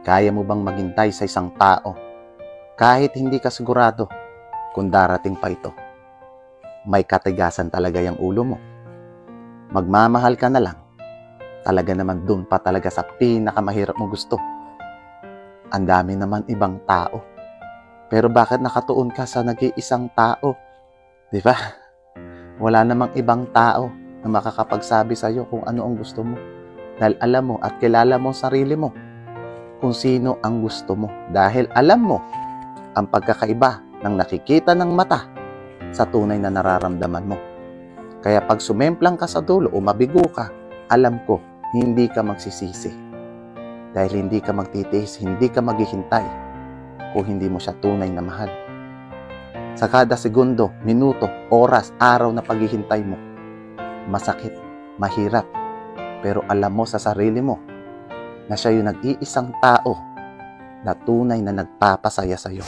Kaya mo bang maghintay sa isang tao kahit hindi ka sigurado kung darating pa ito? May katigasan talaga yung ulo mo. Magmamahal ka na lang. Talaga naman dun pa talaga sa pinakamahirap mo gusto. Ang dami naman ibang tao. Pero bakit nakatuon ka sa nag-iisang tao? Di ba? Wala namang ibang tao na makakapagsabi sa'yo kung ano ang gusto mo. Dahil alam mo at kilala mo ang sarili mo kung sino ang gusto mo. Dahil alam mo ang pagkakaiba ng nakikita ng mata sa tunay na nararamdaman mo. Kaya pag sumemplang ka sa dulo o mabigo ka, alam ko, hindi ka magsisisi. Dahil hindi ka magtitiis, hindi ka maghihintay kung hindi mo siya tunay na mahal. Sa kada segundo, minuto, oras, araw na paghihintay mo, masakit, mahirap, pero alam mo sa sarili mo na siya yung nag-iisang tao na tunay na nagpapasaya sa'yo.